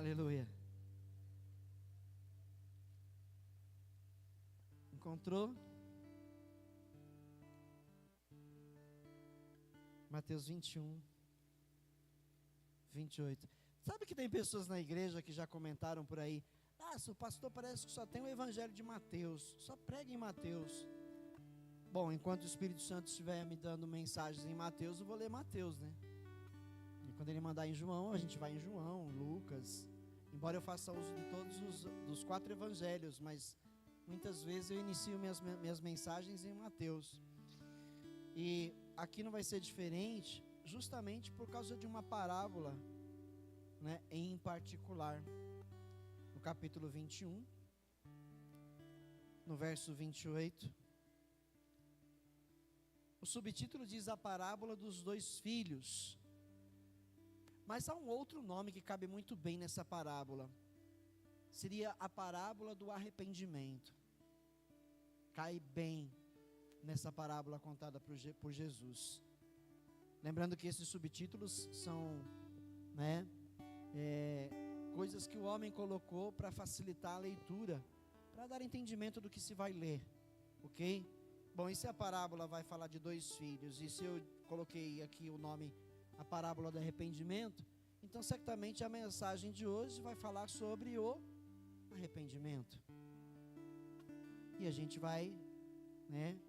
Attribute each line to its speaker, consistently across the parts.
Speaker 1: Aleluia. Encontrou? Mateus 21, 28. Sabe que tem pessoas na igreja que já comentaram por aí: ah, seu pastor parece que só tem o evangelho de Mateus, só prega em Mateus. Bom, enquanto o Espírito Santo estiver me dando mensagens em Mateus, eu vou ler Mateus, né? E quando ele mandar em João, a gente vai em João, Lucas. Embora eu faça uso de todos dos 4 evangelhos, mas muitas vezes eu inicio minhas mensagens em Mateus. E aqui não vai ser diferente, justamente por causa de uma parábola, né, em particular. No capítulo 21, no verso 28, o subtítulo diz: a parábola dos 2 filhos. Mas há um outro nome que cabe muito bem nessa parábola. Seria a parábola do arrependimento. Cai bem nessa parábola contada por Jesus. Lembrando que esses subtítulos são, né, coisas que o homem colocou para facilitar a leitura, para dar entendimento do que se vai ler, ok? Bom, e se a parábola vai falar de 2 filhos, e se eu coloquei aqui o nome, a parábola do arrependimento, então certamente a mensagem de hoje vai falar sobre o arrependimento. E a gente vai, né,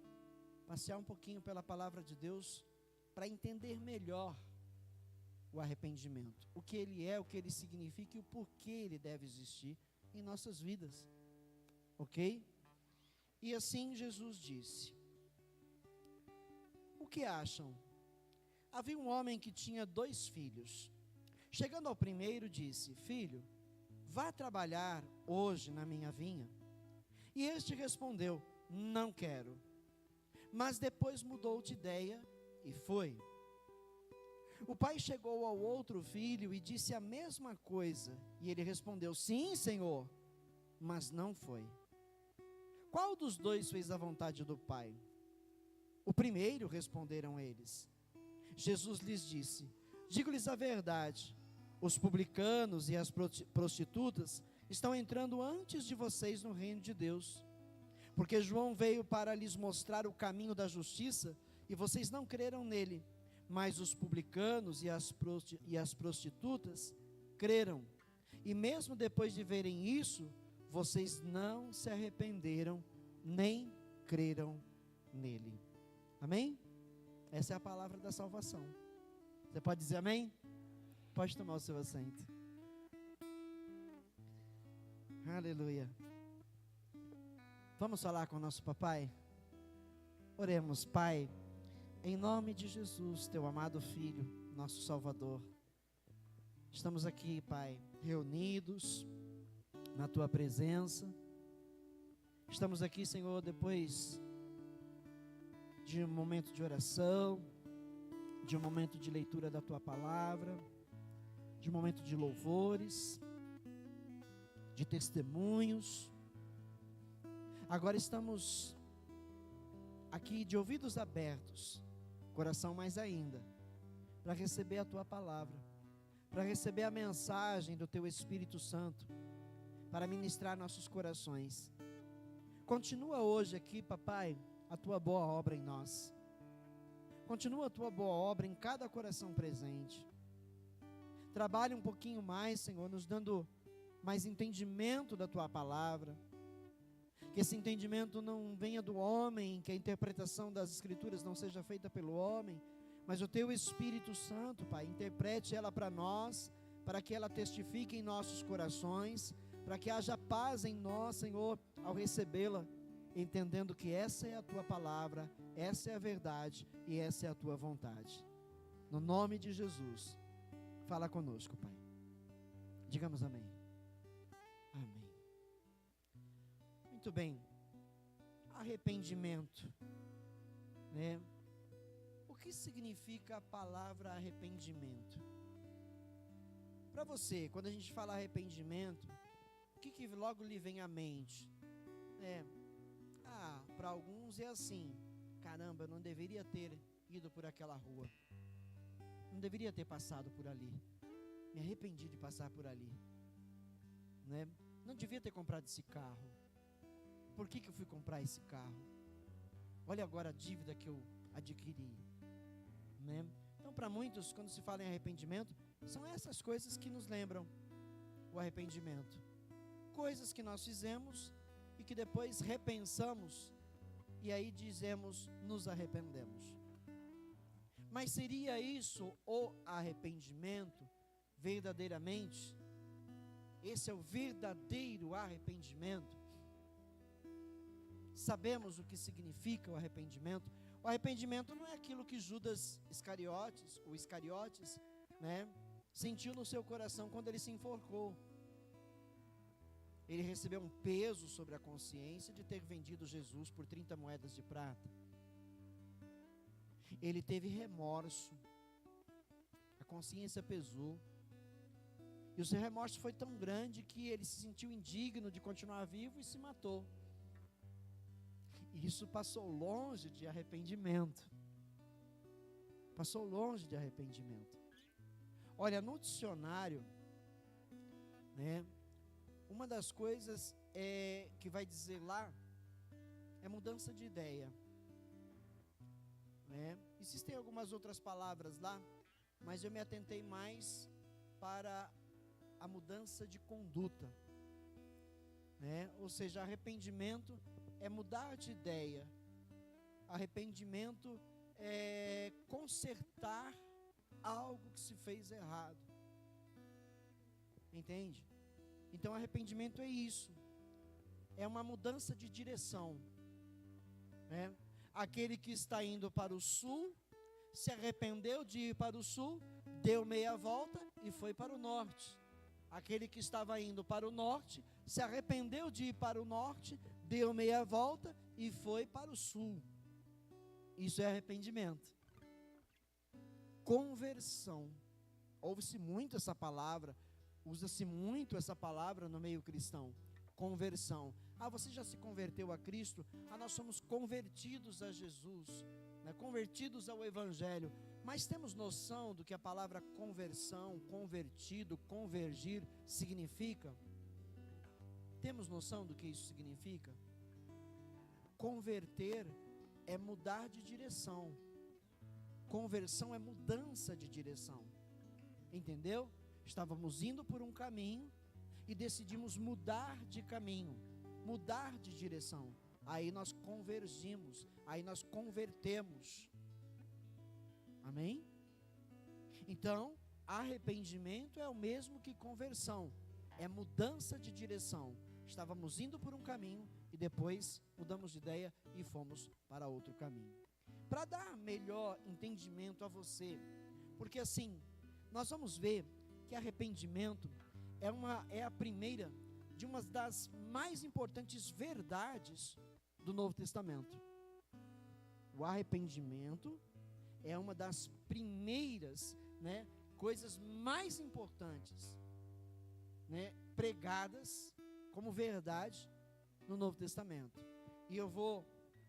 Speaker 1: passear um pouquinho pela palavra de Deus para entender melhor o arrependimento, o que ele é, o que ele significa e o porquê ele deve existir em nossas vidas, ok? E assim Jesus disse: o que acham? Havia um homem que tinha 2 filhos. Chegando ao primeiro, disse: filho, vá trabalhar hoje na minha vinha. E este respondeu: não quero. Mas depois mudou de ideia e foi. O pai chegou ao outro filho e disse a mesma coisa. E ele respondeu: sim, Senhor, mas não foi. Qual dos 2 fez a vontade do pai? O primeiro, responderam eles. Jesus lhes disse: digo-lhes a verdade, os publicanos e as prostitutas estão entrando antes de vocês no reino de Deus. Porque João veio para lhes mostrar o caminho da justiça, e vocês não creram nele. Mas os publicanos e as prostitutas creram. E mesmo depois de verem isso, vocês não se arrependeram, nem creram nele. Amém? Essa é a palavra da salvação. Você pode dizer amém? Pode tomar o seu assento. Aleluia. Vamos falar com o nosso papai? Oremos. Pai, em nome de Jesus, teu amado Filho, nosso Salvador, estamos aqui, Pai, reunidos na tua presença. Estamos aqui, Senhor, depois de um momento de oração, de um momento de leitura da tua palavra, de um momento de louvores, de testemunhos. Agora estamos aqui de ouvidos abertos, coração mais ainda, para receber a tua palavra, para receber a mensagem do teu Espírito Santo, para ministrar nossos corações. Continua hoje aqui, papai, a tua boa obra em nós. Continua a tua boa obra em cada coração presente. Trabalhe um pouquinho mais, Senhor, nos dando mais entendimento da tua palavra. Que esse entendimento não venha do homem, que a interpretação das Escrituras não seja feita pelo homem, mas o teu Espírito Santo, Pai, interprete ela para nós, para que ela testifique em nossos corações, para que haja paz em nós, Senhor, ao recebê-la, entendendo que essa é a tua palavra, essa é a verdade e essa é a tua vontade. No nome de Jesus, fala conosco, Pai. Digamos amém. Amém. Muito bem. Arrependimento, né? O que significa a palavra arrependimento? Para você, quando a gente fala arrependimento, o que logo lhe vem à mente? Para alguns é assim: caramba, eu não deveria ter ido por aquela rua, não deveria ter passado por ali, me arrependi de passar por ali. né? Não devia ter comprado esse carro. Por que eu fui comprar esse carro? Olha agora a dívida que eu adquiri, né? Então, para muitos, quando se fala em arrependimento, são essas coisas que nos lembram o arrependimento. Coisas que nós fizemos e que depois repensamos e aí dizemos, nos arrependemos. Mas seria isso o arrependimento verdadeiramente? Esse é o verdadeiro arrependimento? Sabemos o que significa o arrependimento? O arrependimento não é aquilo que Judas Iscariotes, né, sentiu no seu coração quando ele se enforcou. Ele recebeu um peso sobre a consciência de ter vendido Jesus por 30 moedas de prata. Ele teve remorso, a consciência pesou, e o seu remorso foi tão grande que ele se sentiu indigno de continuar vivo e se matou. E isso passou longe de arrependimento. Passou longe de arrependimento. Olha, no dicionário, né, uma das coisas que vai dizer lá é mudança de ideia, né? Existem algumas outras palavras lá, mas eu me atentei mais para a mudança de conduta, né? Ou seja, arrependimento é mudar de ideia, arrependimento é consertar algo que se fez errado, entende? Então arrependimento é isso, é uma mudança de direção, né? Aquele que está indo para o sul, se arrependeu de ir para o sul, deu meia volta e foi para o norte. Aquele que estava indo para o norte, se arrependeu de ir para o norte, deu meia volta e foi para o sul. Isso é arrependimento. Conversão. Ouve-se muito essa palavra, usa-se muito essa palavra no meio cristão. Conversão. Ah, você já se converteu a Cristo? Ah, nós somos convertidos a Jesus, né? Convertidos ao Evangelho. Mas temos noção do que a palavra conversão, convertido, convergir significa? Temos noção do que isso significa? Converter é mudar de direção. Conversão é mudança de direção. Entendeu? Estávamos indo por um caminho e decidimos mudar de caminho, mudar de direção. Aí nós convergimos, aí nós convertemos. Amém? Então, arrependimento é o mesmo que conversão, é mudança de direção. Estávamos indo por um caminho e depois mudamos de ideia e fomos para outro caminho. Para dar melhor entendimento a você, porque assim, nós vamos ver que arrependimento é a primeira de uma das mais importantes verdades do Novo Testamento. O arrependimento é uma das primeiras, né, coisas mais importantes, né, pregadas como verdade no Novo Testamento. E eu vou,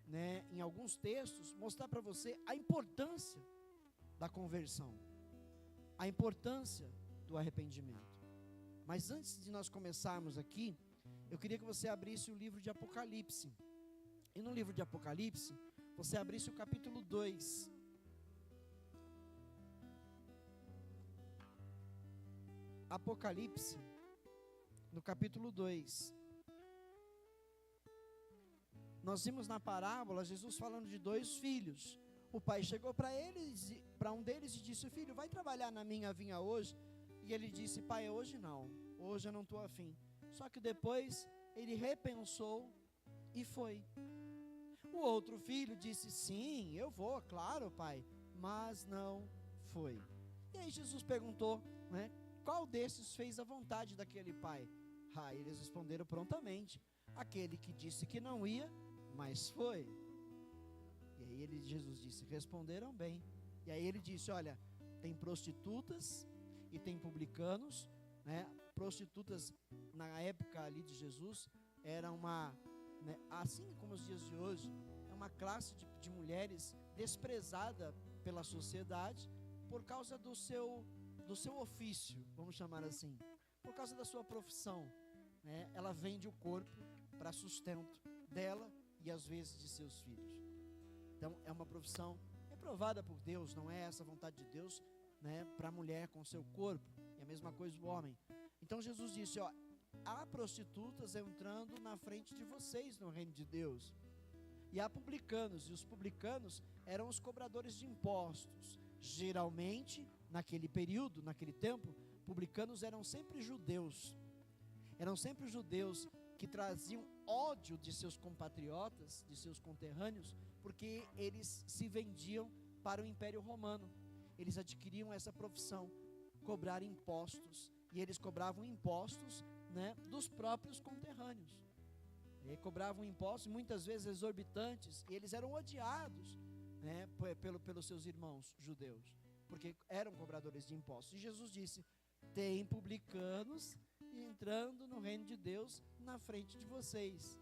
Speaker 1: né, em alguns textos, mostrar para você a importância da conversão, a importância do arrependimento. Mas antes de nós começarmos aqui, eu queria que você abrisse o livro de Apocalipse. E no livro de Apocalipse, você abrisse o capítulo 2. Apocalipse, no capítulo 2. Nós vimos na parábola Jesus falando de 2 filhos. O pai chegou para um deles e disse: filho, vai trabalhar na minha vinha hoje? E ele disse: pai, hoje não, hoje eu não estou afim. Só que depois ele repensou e foi. O outro filho disse: sim, eu vou, claro, pai, mas não foi. E aí Jesus perguntou, né, qual desses fez a vontade daquele pai? Eles responderam prontamente: aquele que disse que não ia, mas foi. E aí Jesus disse: responderam bem. E aí ele disse: olha, tem prostitutas e tem publicanos, né? Prostitutas na época ali de Jesus era uma, né, assim como os dias de hoje, é uma classe de mulheres desprezada pela sociedade por causa do seu ofício, vamos chamar assim, por causa da sua profissão. né, ela vende o corpo para sustento dela e às vezes de seus filhos. Então é uma profissão reprovada por Deus, não é essa a vontade de Deus, né, para a mulher com seu corpo, e a mesma coisa o homem. Então Jesus disse, ó, há prostitutas entrando na frente de vocês no reino de Deus, e há publicanos, e os publicanos eram os cobradores de impostos. Geralmente, naquele período, naquele tempo, publicanos eram sempre judeus que traziam ódio de seus compatriotas, de seus conterrâneos, porque eles se vendiam para o Império Romano. Eles adquiriam essa profissão, cobrar impostos, e eles cobravam impostos, né, dos próprios conterrâneos. E cobravam impostos, muitas vezes exorbitantes, e eles eram odiados, né, pelos seus irmãos judeus, porque eram cobradores de impostos. E Jesus disse, tem publicanos entrando no reino de Deus na frente de vocês.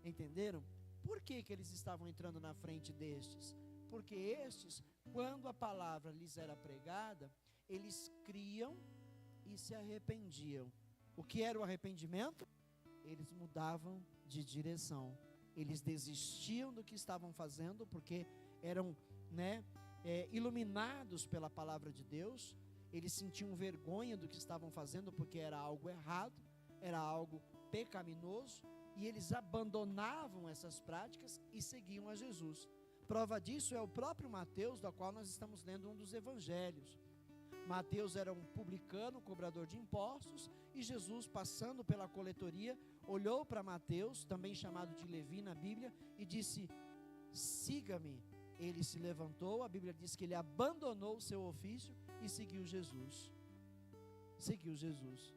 Speaker 1: Entenderam? Por que eles estavam entrando na frente destes? Porque estes, quando a palavra lhes era pregada, eles criam e se arrependiam. O que era o arrependimento? Eles mudavam de direção. Eles desistiam do que estavam fazendo, porque eram, né, iluminados pela palavra de Deus. Eles sentiam vergonha do que estavam fazendo, porque era algo errado, era algo pecaminoso, e eles abandonavam essas práticas e seguiam a Jesus. Prova disso é o próprio Mateus, da qual nós estamos lendo um dos evangelhos. Mateus era um publicano, cobrador de impostos, e Jesus, passando pela coletoria, olhou para Mateus, também chamado de Levi na Bíblia, e disse, siga-me. Ele se levantou, a Bíblia diz que ele abandonou o seu ofício e seguiu Jesus. Seguiu Jesus.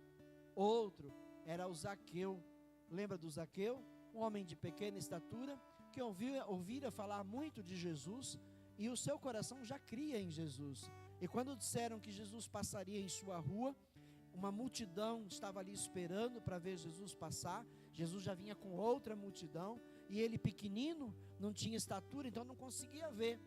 Speaker 1: Outro era o Zaqueu. Lembra do Zaqueu? Um homem de pequena estatura, que ouvira falar muito de Jesus, e o seu coração já cria em Jesus. E quando disseram que Jesus passaria em sua rua, uma multidão estava ali esperando para ver Jesus passar. Jesus já vinha com outra multidão, e ele pequenino, não tinha estatura, então não conseguia ver.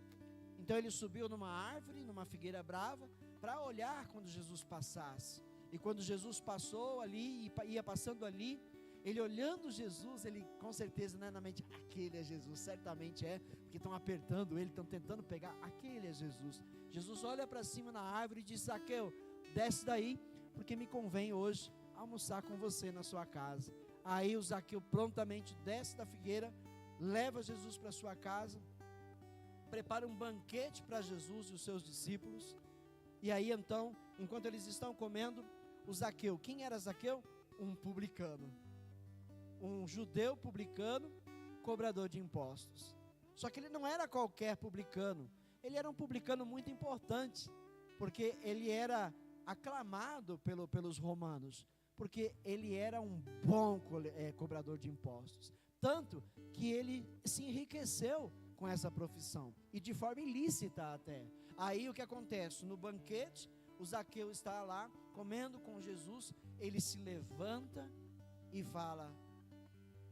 Speaker 1: Então ele subiu numa árvore, numa figueira brava, para olhar quando Jesus passasse. E quando Jesus passou ali, e ia passando ali, ele olhando Jesus, ele com certeza, né, na mente, aquele é Jesus, certamente é, porque estão apertando ele, estão tentando pegar, aquele é Jesus. Jesus olha para cima na árvore e diz, Zaqueu, desce daí, porque me convém hoje almoçar com você na sua casa. Aí o Zaqueu prontamente desce da figueira, leva Jesus para sua casa, prepara um banquete para Jesus e os seus discípulos. E aí então, enquanto eles estão comendo, o Zaqueu, quem era Zaqueu? Um publicano, um judeu publicano, cobrador de impostos. Só que ele não era qualquer publicano, ele era um publicano muito importante, porque ele era aclamado pelos romanos, porque ele era um bom cobrador de impostos, tanto que ele se enriqueceu com essa profissão, e de forma ilícita até. Aí o que acontece? No banquete, o Zaqueu está lá, comendo com Jesus, ele se levanta e fala,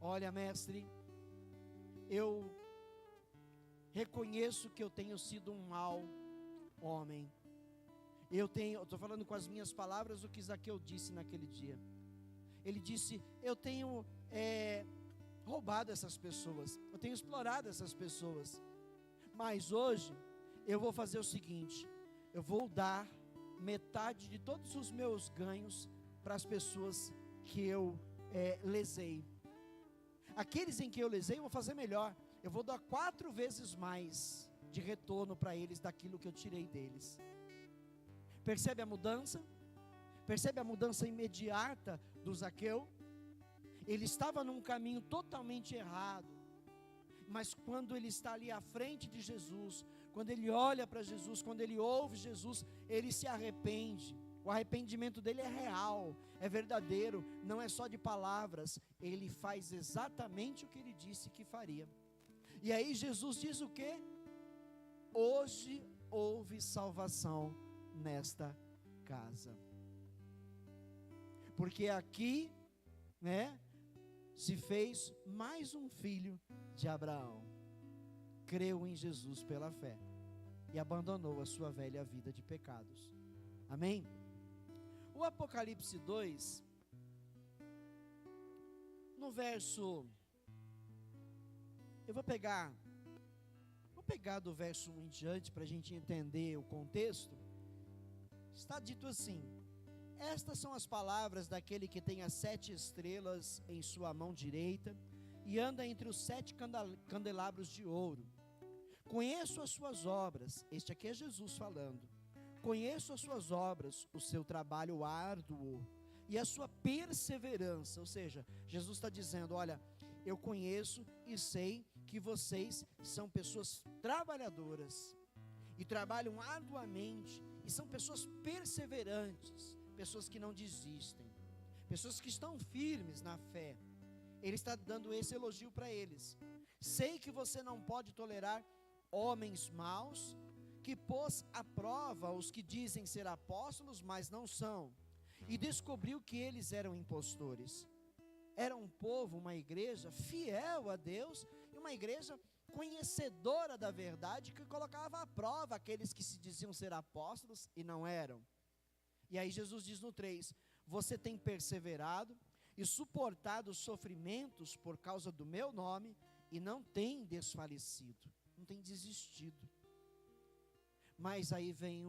Speaker 1: olha mestre, eu reconheço que eu tenho sido um mau homem. Eu estou falando com as minhas palavras o que Zaqueu disse naquele dia. Ele disse, eu tenho roubado essas pessoas, eu tenho explorado essas pessoas, mas hoje eu vou fazer o seguinte, eu vou dar metade de todos os meus ganhos para as pessoas que eu lesei. Aqueles em que eu lesei eu vou fazer melhor, eu vou dar 4 vezes mais de retorno para eles daquilo que eu tirei deles. Percebe a mudança? Percebe a mudança imediata do Zaqueu? Ele estava num caminho totalmente errado, mas quando ele está ali à frente de Jesus, quando ele olha para Jesus, quando ele ouve Jesus, ele se arrepende. O arrependimento dele é real, é verdadeiro, não é só de palavras. Ele faz exatamente o que ele disse que faria. E aí Jesus diz o quê? Hoje houve salvação nesta casa, porque aqui, né, se fez mais um filho de Abraão, creu em Jesus pela fé e abandonou a sua velha vida de pecados. Amém? O Apocalipse 2 no verso, eu vou pegar do verso 1 em diante, para a gente entender o contexto. Está dito assim: estas são as palavras daquele que tem as 7 estrelas em sua mão direita, e anda entre os 7 candelabros de ouro. Conheço as suas obras, este aqui é Jesus falando, conheço as suas obras, o seu trabalho árduo, e a sua perseverança, ou seja, Jesus está dizendo, olha, eu conheço e sei que vocês são pessoas trabalhadoras, e trabalham arduamente, e são pessoas perseverantes, pessoas que não desistem, pessoas que estão firmes na fé. Ele está dando esse elogio para eles. Sei que você não pode tolerar homens maus, que pôs à prova os que dizem ser apóstolos, mas não são, e descobriu que eles eram impostores. Era um povo, uma igreja fiel a Deus, e uma igreja conhecedora da verdade, que colocava à prova aqueles que se diziam ser apóstolos e não eram. E aí Jesus diz no 3, você tem perseverado e suportado os sofrimentos por causa do meu nome, e não tem desfalecido, não tem desistido. Mas aí vem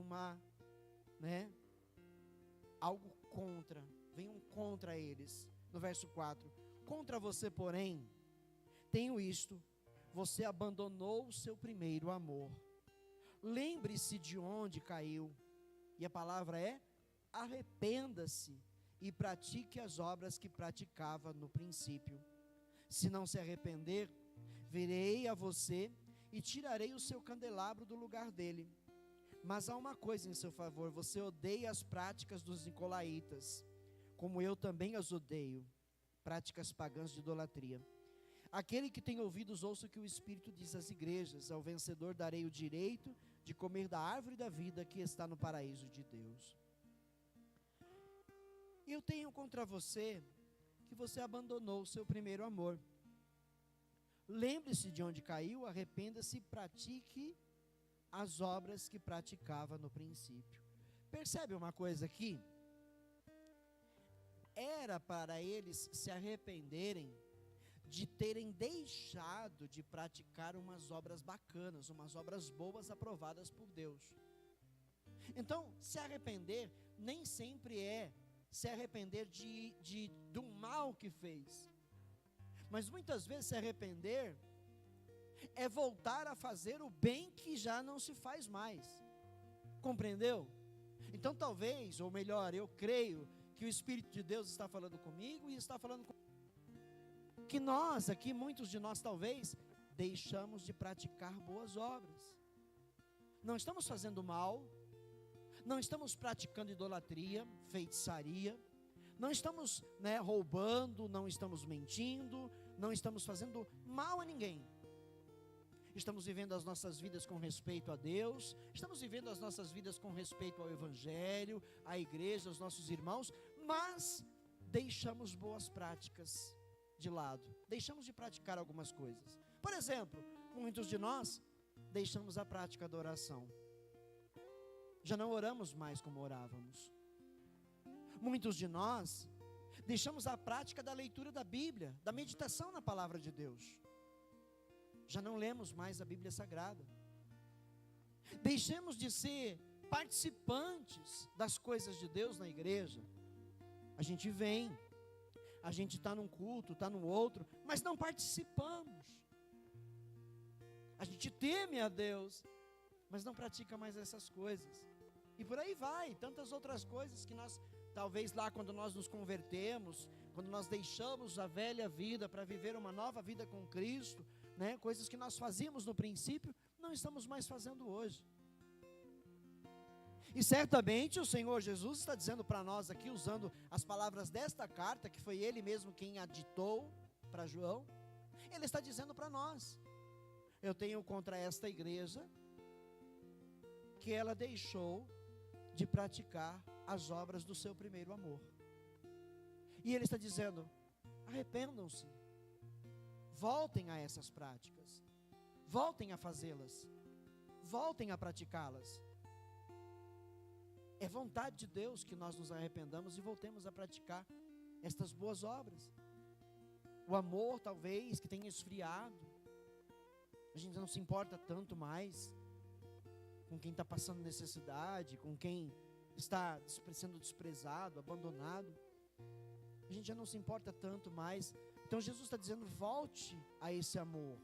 Speaker 1: algo contra, vem um contra eles, no verso 4, contra você, porém, tenho isto, você abandonou o seu primeiro amor. Lembre-se de onde caiu, e a palavra é, arrependa-se, e pratique as obras que praticava no princípio. Se não se arrepender, virei a você, e tirarei o seu candelabro do lugar dele. Mas há uma coisa em seu favor, você odeia as práticas dos nicolaítas, como eu também as odeio, práticas pagãs de idolatria. Aquele que tem ouvidos, ouça o que o Espírito diz às igrejas, ao vencedor darei o direito de comer da árvore da vida que está no paraíso de Deus. Eu tenho contra você, que você abandonou o seu primeiro amor. Lembre-se de onde caiu, arrependa-se e pratique as obras que praticava no princípio. Percebe uma coisa aqui? Era para eles se arrependerem de terem deixado de praticar umas obras bacanas, umas obras boas aprovadas por Deus. Então, se arrepender nem sempre é se arrepender do mal que fez, mas muitas vezes se arrepender é voltar a fazer o bem que já não se faz mais. Compreendeu? Então talvez, ou melhor, eu creio que o Espírito de Deus está falando comigo e está falando com que nós aqui, muitos de nós talvez, deixamos de praticar boas obras. Não estamos fazendo mal, não estamos praticando idolatria, feitiçaria, não estamos roubando, não estamos mentindo, não estamos fazendo mal a ninguém. Estamos vivendo as nossas vidas com respeito a Deus, estamos vivendo as nossas vidas com respeito ao Evangelho, à igreja, aos nossos irmãos, mas deixamos boas práticas de lado, deixamos de praticar algumas coisas. Por exemplo, muitos de nós deixamos a prática da oração, já não oramos mais como orávamos. Muitos de nós deixamos a prática da leitura da Bíblia, da meditação na palavra de Deus, já não lemos mais a Bíblia Sagrada. Deixemos de ser participantes das coisas de Deus na igreja. A gente vem, a gente está num culto, está no outro, mas não participamos. A gente teme a Deus, mas não pratica mais essas coisas. E por aí vai, tantas outras coisas que nós, talvez lá quando nós nos convertemos, quando nós deixamos a velha vida para viver uma nova vida com Cristo, coisas que nós fazíamos no princípio, não estamos mais fazendo hoje. E certamente o Senhor Jesus está dizendo para nós aqui, usando as palavras desta carta, que foi Ele mesmo quem a ditou para João, Ele está dizendo para nós, eu tenho contra esta igreja, que ela deixou de praticar as obras do seu primeiro amor. E Ele está dizendo, arrependam-se, voltem a essas práticas, voltem a fazê-las, voltem a praticá-las. É vontade de Deus que nós nos arrependamos e voltemos a praticar estas boas obras. O amor talvez que tenha esfriado. A gente não se importa tanto mais com quem está passando necessidade, com quem está sendo desprezado, abandonado. A gente já não se importa tanto mais. Então Jesus está dizendo, volte a esse amor.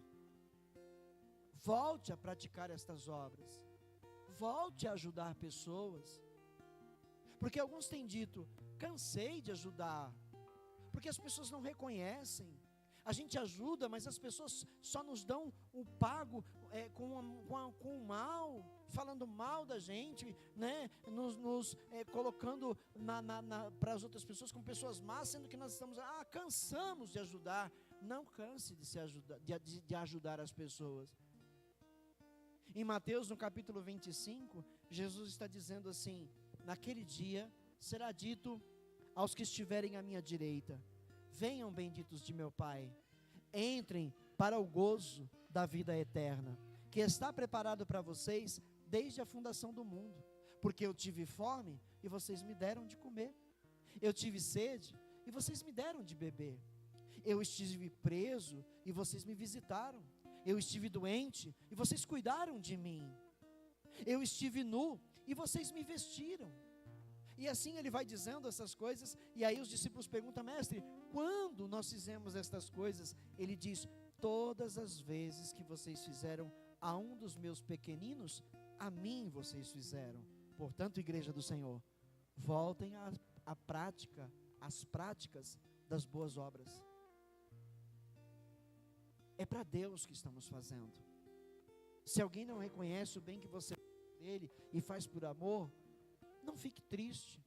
Speaker 1: Volte a praticar estas obras. Volte a ajudar pessoas. Porque alguns têm dito, cansei de ajudar. Porque as pessoas não reconhecem. A gente ajuda, mas as pessoas só nos dão o pago com o mal, falando mal da gente, né? Nos colocando para as outras pessoas como pessoas más, sendo que nós estamos, cansamos de ajudar. Não canse de ajudar as pessoas. Em Mateus, no capítulo 25, Jesus está dizendo assim, naquele dia será dito aos que estiverem à minha direita, venham benditos de meu Pai, entrem para o gozo da vida eterna, que está preparado para vocês desde a fundação do mundo, porque eu tive fome e vocês me deram de comer, eu tive sede e vocês me deram de beber, eu estive preso e vocês me visitaram, eu estive doente e vocês cuidaram de mim, eu estive nu e vocês me vestiram. E assim ele vai dizendo essas coisas, e aí os discípulos perguntam, mestre, quando nós fizemos estas coisas? Ele diz, todas as vezes que vocês fizeram a um dos meus pequeninos, a mim vocês fizeram. Portanto, igreja do Senhor, voltem às práticas das boas obras. É para Deus que estamos fazendo. Se alguém não reconhece o bem que você faz dele e faz por amor, não fique triste,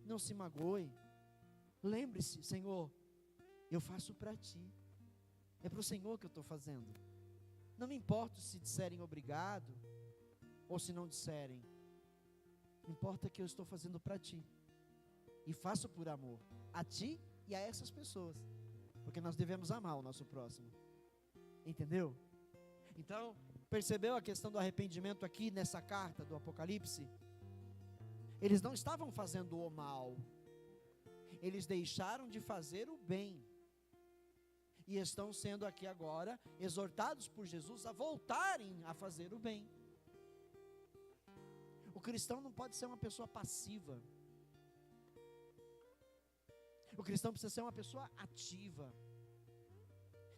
Speaker 1: não se magoe. Lembre-se, Senhor, eu faço para Ti. É para o Senhor que eu estou fazendo. Não me importa se disserem obrigado, ou se não disserem. Importa que eu estou fazendo para Ti. E faço por amor a Ti e a essas pessoas. Porque nós devemos amar o nosso próximo. Entendeu? Então, percebeu a questão do arrependimento aqui nessa carta do Apocalipse? Eles não estavam fazendo o mal, eles deixaram de fazer o bem, e estão sendo aqui agora exortados por Jesus a voltarem a fazer o bem. O cristão não pode ser uma pessoa passiva, o cristão precisa ser uma pessoa ativa,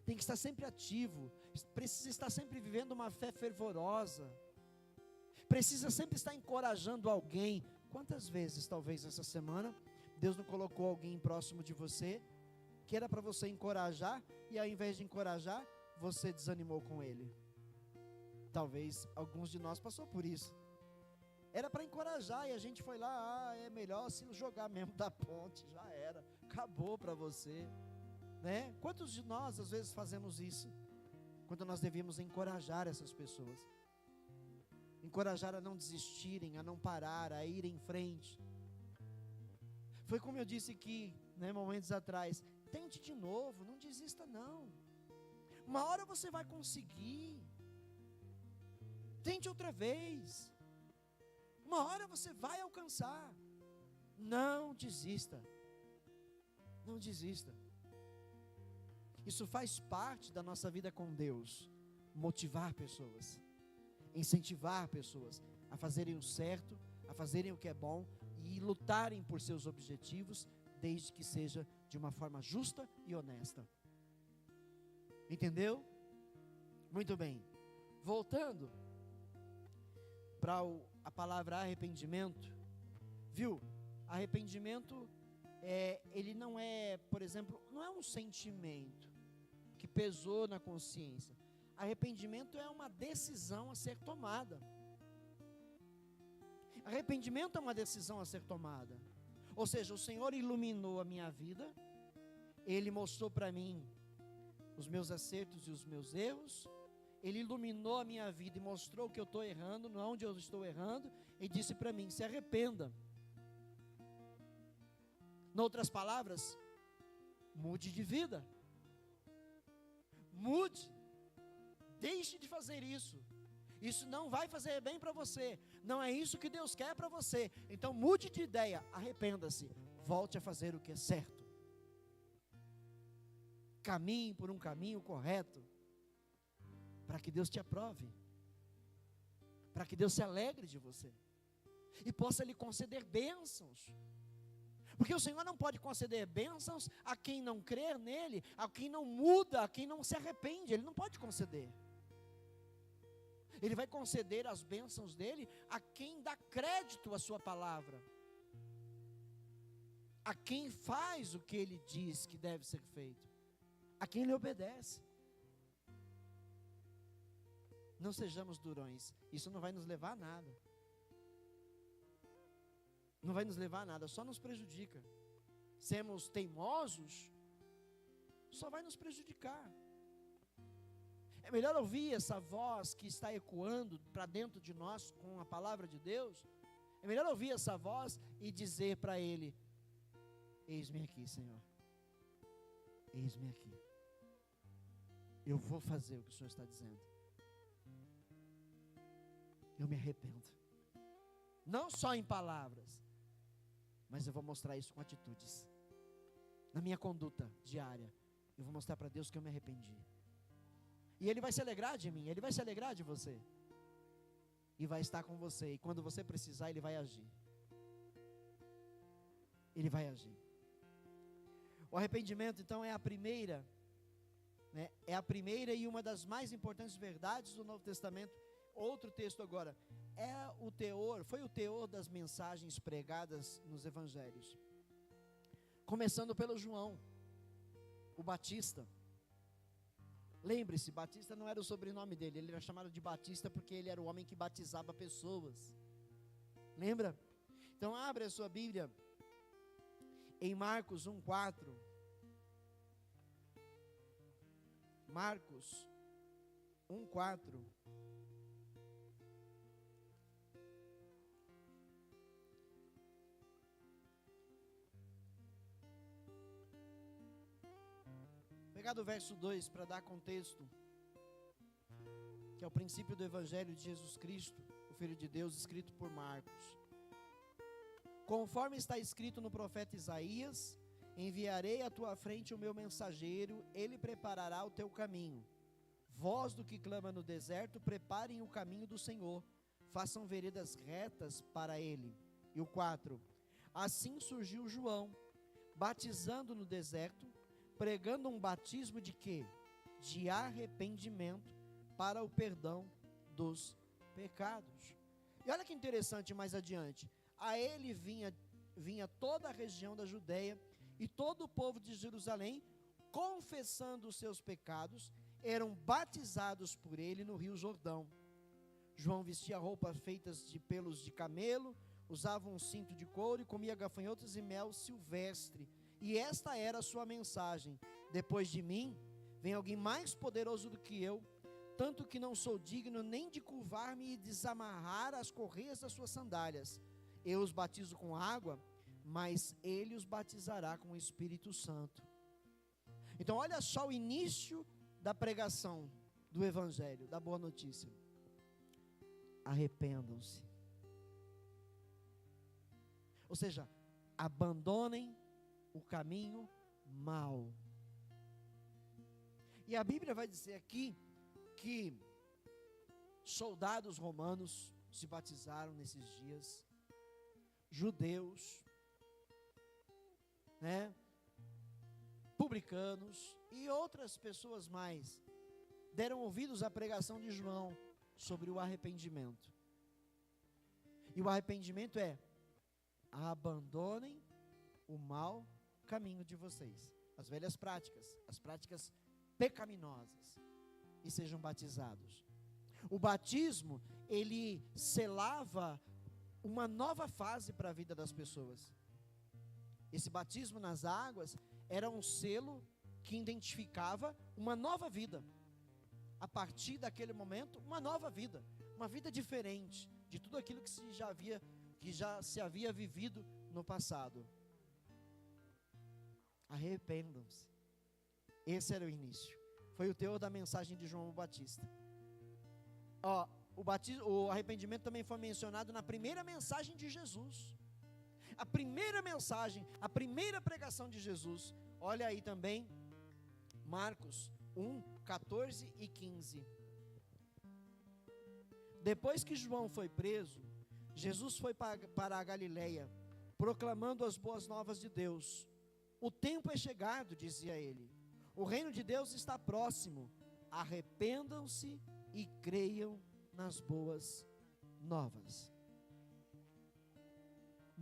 Speaker 1: tem que estar sempre ativo, precisa estar sempre vivendo uma fé fervorosa, precisa sempre estar encorajando alguém. Quantas vezes, talvez essa semana, Deus não colocou alguém próximo de você, que era para você encorajar, e ao invés de encorajar, você desanimou com ele? Talvez alguns de nós passou por isso. Era para encorajar, e a gente foi lá, é melhor se jogar mesmo da ponte, já era, acabou para você, né? Quantos de nós às vezes fazemos isso, quando nós devíamos encorajar essas pessoas? Encorajar a não desistirem, a não parar, a ir em frente. Foi como eu disse aqui, né, momentos atrás, tente de novo, não desista não. Uma hora você vai conseguir. Tente outra vez. Uma hora você vai alcançar. Não desista. Não desista. Isso faz parte da nossa vida com Deus. Motivar pessoas, incentivar pessoas a fazerem o certo, a fazerem o que é bom e lutarem por seus objetivos, desde que seja de uma forma justa e honesta. Entendeu? Muito bem. Voltando para a palavra arrependimento, viu? Arrependimento ele não é, por exemplo, não é um sentimento que pesou na consciência. Arrependimento é uma decisão a ser tomada. Arrependimento é uma decisão a ser tomada. Ou seja, o Senhor iluminou a minha vida, Ele mostrou para mim os meus acertos e os meus erros, Ele iluminou a minha vida e mostrou que eu estou errando, não onde eu estou errando, e disse para mim, se arrependa. Em outras palavras, mude de vida. Mude. Deixe de fazer isso. Isso não vai fazer bem para você. Não é isso que Deus quer para você. Então mude de ideia, arrependa-se. Volte a fazer o que é certo. caminhe por um caminho correto, para que Deus te aprove, para que Deus se alegre de você, e possa lhe conceder bênçãos, porque o Senhor não pode conceder bênçãos a quem não crê nele, a quem não muda, a quem não se arrepende. Ele não pode conceder. Ele vai conceder as bênçãos dele a quem dá crédito à sua palavra, a quem faz o que ele diz que deve ser feito, a quem lhe obedece. Não sejamos durões, isso não vai nos levar a nada. Não vai nos levar a nada, só nos prejudica. Sermos teimosos, só vai nos prejudicar. É melhor ouvir essa voz que está ecoando para dentro de nós com a palavra de Deus. É melhor ouvir essa voz e dizer para Ele: eis-me aqui, Senhor, eis-me aqui, eu vou fazer o que o Senhor está dizendo, eu me arrependo, não só em palavras, mas eu vou mostrar isso com atitudes, na minha conduta diária. Eu vou mostrar para Deus que eu me arrependi, e Ele vai se alegrar de mim, Ele vai se alegrar de você, e vai estar com você, e quando você precisar, Ele vai agir. Ele vai agir. O arrependimento, então, é a primeira, né? É a primeira e uma das mais importantes verdades do Novo Testamento. Outro texto agora, foi o teor das mensagens pregadas nos evangelhos. Começando pelo João, o Batista. Lembre-se, Batista não era o sobrenome dele, ele era chamado de Batista porque ele era o homem que batizava pessoas. Lembra? Então abre a sua Bíblia em Marcos 1:4. Marcos 1:4. Pegar do verso 2 para dar contexto, que é o princípio do Evangelho de Jesus Cristo, o Filho de Deus, escrito por Marcos. Conforme está escrito no profeta Isaías: enviarei à tua frente o meu mensageiro, ele preparará o teu caminho. Voz do que clama no deserto, preparem o caminho do Senhor, façam veredas retas para ele. E o 4: assim surgiu João, batizando no deserto, pregando um batismo de quê? De arrependimento para o perdão dos pecados. E olha que interessante mais adiante: a ele vinha toda a região da Judeia e todo o povo de Jerusalém, confessando os seus pecados, eram batizados por ele no rio Jordão. João vestia roupas feitas de pelos de camelo, usava um cinto de couro e comia gafanhotos e mel silvestre. E esta era a sua mensagem: depois de mim vem alguém mais poderoso do que eu, tanto que não sou digno nem de curvar-me e desamarrar as correias das suas sandálias. Eu os batizo com água, mas ele os batizará com o Espírito Santo. Então olha só o início da pregação do Evangelho, da boa notícia: arrependam-se. Ou seja, abandonem o caminho mau. E a Bíblia vai dizer aqui que soldados romanos se batizaram nesses dias, judeus, né, publicanos e outras pessoas mais deram ouvidos à pregação de João sobre o arrependimento. E o arrependimento é: abandonem o mau caminho de vocês, as velhas práticas, as práticas pecaminosas, e sejam batizados. O batismo, ele selava uma nova fase para a vida das pessoas. Esse batismo nas águas era um selo que identificava uma nova vida. A partir daquele momento, uma nova vida, uma vida diferente de tudo aquilo que já se havia vivido no passado. Arrependam-se. Esse era o início. Foi o teor da mensagem de João Batista. O arrependimento também foi mencionado na primeira mensagem de Jesus. A primeira mensagem, a primeira pregação de Jesus. Olha aí também, Marcos 1, 14 e 15. Depois que João foi preso, Jesus foi para a Galileia, proclamando as boas novas de Deus. O tempo é chegado, dizia ele. O reino de Deus está próximo. Arrependam-se e creiam nas boas novas.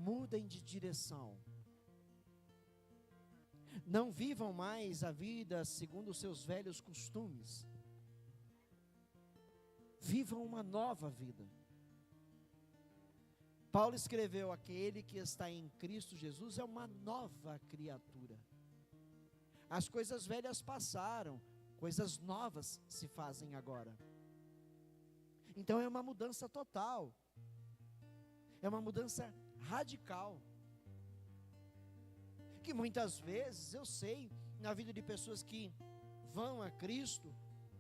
Speaker 1: Mudem de direção. Não vivam mais a vida segundo os seus velhos costumes. Vivam uma nova vida. Paulo escreveu: aquele que está em Cristo Jesus é uma nova criatura. As coisas velhas passaram, coisas novas se fazem agora. Então é uma mudança total. É uma mudança radical. Que muitas vezes, eu sei, na vida de pessoas que vão a Cristo,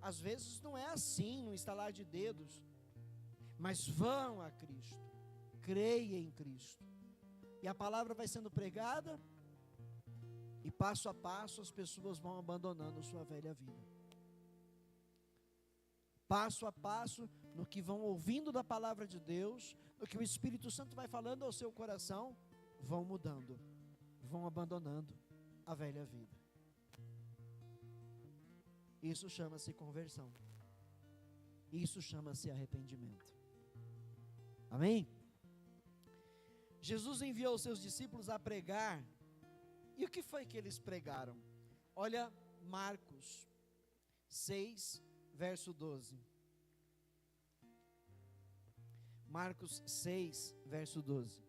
Speaker 1: às vezes não é assim, no estalar de dedos, mas vão a Cristo, creia em Cristo, e a palavra vai sendo pregada, e passo a passo as pessoas vão abandonando sua velha vida. Passo a passo, no que vão ouvindo da palavra de Deus, no que o Espírito Santo vai falando ao seu coração, vão mudando, vão abandonando a velha vida. Isso chama-se conversão. Isso chama-se arrependimento. Amém? Jesus enviou os seus discípulos a pregar. E o que foi que eles pregaram? Olha Marcos 6, verso 12. Marcos 6, verso 12.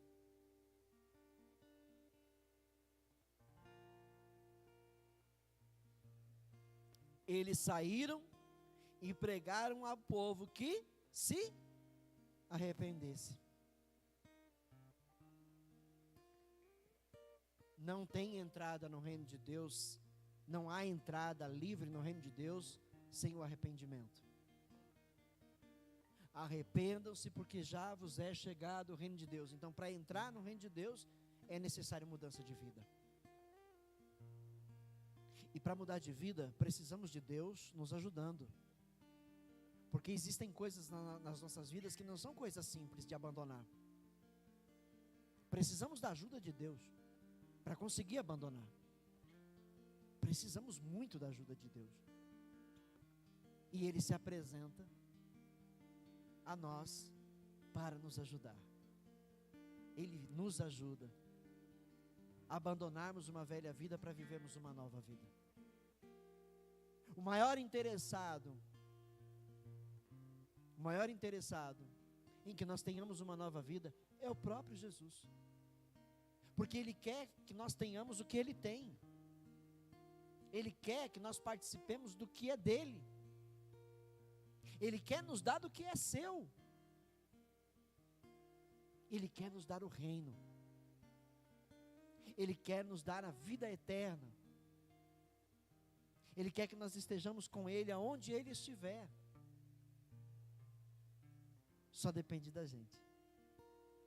Speaker 1: Eles saíram e pregaram ao povo que se arrependesse. Não tem entrada no reino de Deus, não há entrada livre no reino de Deus sem o arrependimento. Arrependam-se, porque já vos é chegado o reino de Deus. Então, para entrar no reino de Deus, é necessário mudança de vida. E para mudar de vida, precisamos de Deus nos ajudando. Porque existem coisas nas nossas vidas que não são coisas simples de abandonar. Precisamos da ajuda de Deus para conseguir abandonar. Precisamos muito da ajuda de Deus. E Ele se apresenta a nós para nos ajudar. Ele nos ajuda a abandonarmos uma velha vida para vivermos uma nova vida. O maior interessado em que nós tenhamos uma nova vida é o próprio Jesus. Porque Ele quer que nós tenhamos o que Ele tem. Ele quer que nós participemos do que é dele. Ele quer nos dar do que é seu. Ele quer nos dar o reino. Ele quer nos dar a vida eterna. Ele quer que nós estejamos com Ele aonde Ele estiver. Só depende da gente.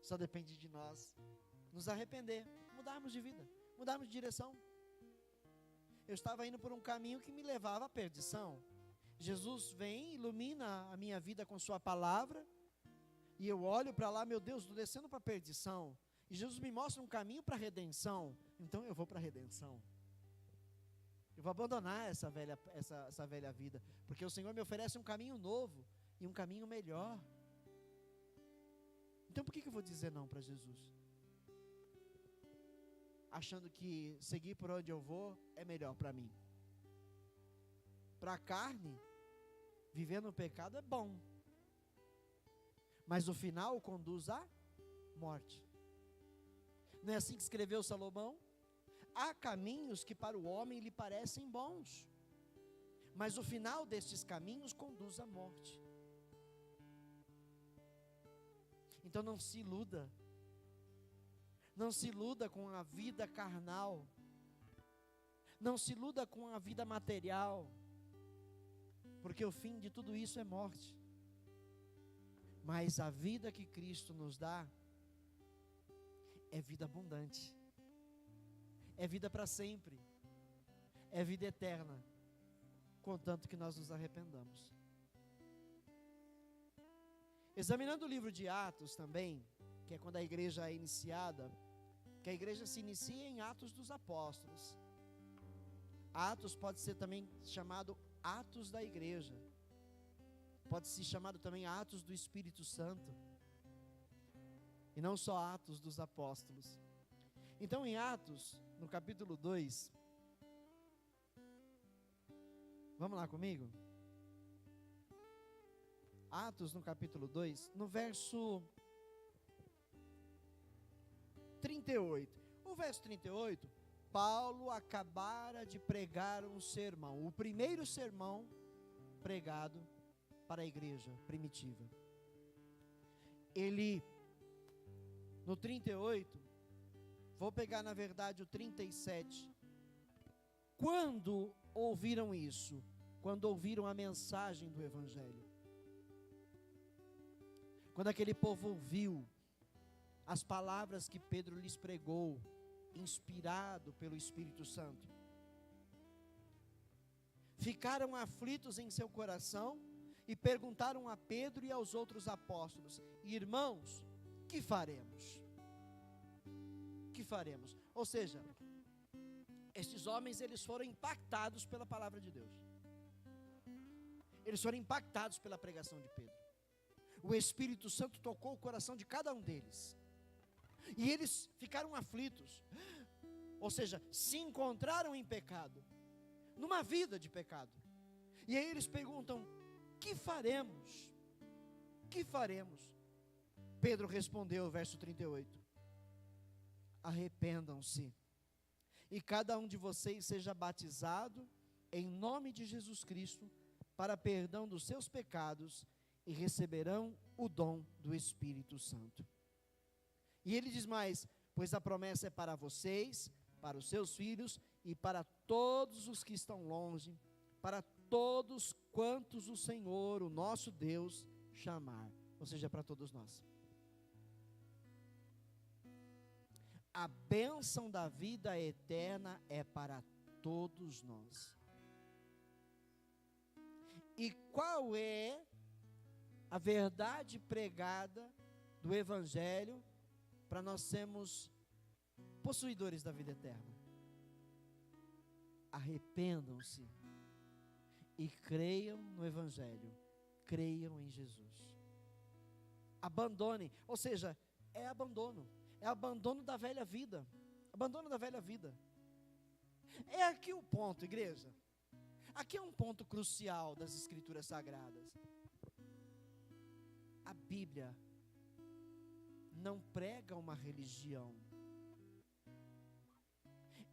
Speaker 1: Só depende de nós nos arrepender, mudarmos de vida, mudarmos de direção. Eu estava indo por um caminho que me levava à perdição. Jesus vem, ilumina a minha vida com sua palavra, e eu olho para lá, meu Deus, estou descendo para a perdição. E Jesus me mostra um caminho para a redenção. Então eu vou para a redenção. Eu vou abandonar essa velha vida, porque o Senhor me oferece um caminho novo e um caminho melhor. Então por que eu vou dizer não para Jesus? Achando que seguir por onde eu vou é melhor para mim. Para a carne, viver no pecado é bom, mas o final conduz à morte. Não é assim que escreveu Salomão? Há caminhos que para o homem lhe parecem bons, mas o final destes caminhos conduz à morte. Então não se iluda. Não se iluda com a vida carnal. Não se iluda com a vida material. Porque o fim de tudo isso é morte. Mas a vida que Cristo nos dá é vida abundante. É vida para sempre. É vida eterna. contanto que nós nos arrependamos. Examinando o livro de Atos também, que é quando a igreja é iniciada, que a igreja se inicia em Atos dos Apóstolos. Atos pode ser também chamado Atos da igreja. Pode ser chamado também Atos do Espírito Santo. E não só Atos dos Apóstolos. Então em Atos, no capítulo 2, vamos lá comigo? Atos no capítulo 2, no verso 38. O verso 38, Paulo acabara de pregar um sermão, o primeiro sermão pregado para a igreja primitiva. Ele, no 38, vou pegar na verdade o 37. Quando ouviram isso? Quando ouviram a mensagem do Evangelho. Quando aquele povo ouviu as palavras que Pedro lhes pregou, inspirado pelo Espírito Santo, ficaram aflitos em seu coração e perguntaram a Pedro e aos outros apóstolos: irmãos, que faremos? Que faremos? Ou seja, estes homens, eles foram impactados pela palavra de Deus. Eles foram impactados pela pregação de Pedro. O Espírito Santo tocou o coração de cada um deles. E eles ficaram aflitos. Ou seja, se encontraram em pecado, numa vida de pecado. E aí eles perguntam: que faremos? Que faremos? Pedro respondeu, verso 38: arrependam-se, e cada um de vocês seja batizado em nome de Jesus Cristo, para perdão dos seus pecados, e receberão o dom do Espírito Santo. E ele diz mais: pois a promessa é para vocês, para os seus filhos e para todos os que estão longe, para todos quantos o Senhor, o nosso Deus, chamar. Ou seja, para todos nós. A bênção da vida eterna é para todos nós. E qual é a verdade pregada do Evangelho para nós sermos possuidores da vida eterna? Arrependam-se e creiam no Evangelho, creiam em Jesus. Abandonem, ou seja, é abandono da velha vida, abandono da velha vida. É aqui o ponto, igreja. Aqui é um ponto crucial das Escrituras Sagradas. A Bíblia não prega uma religião,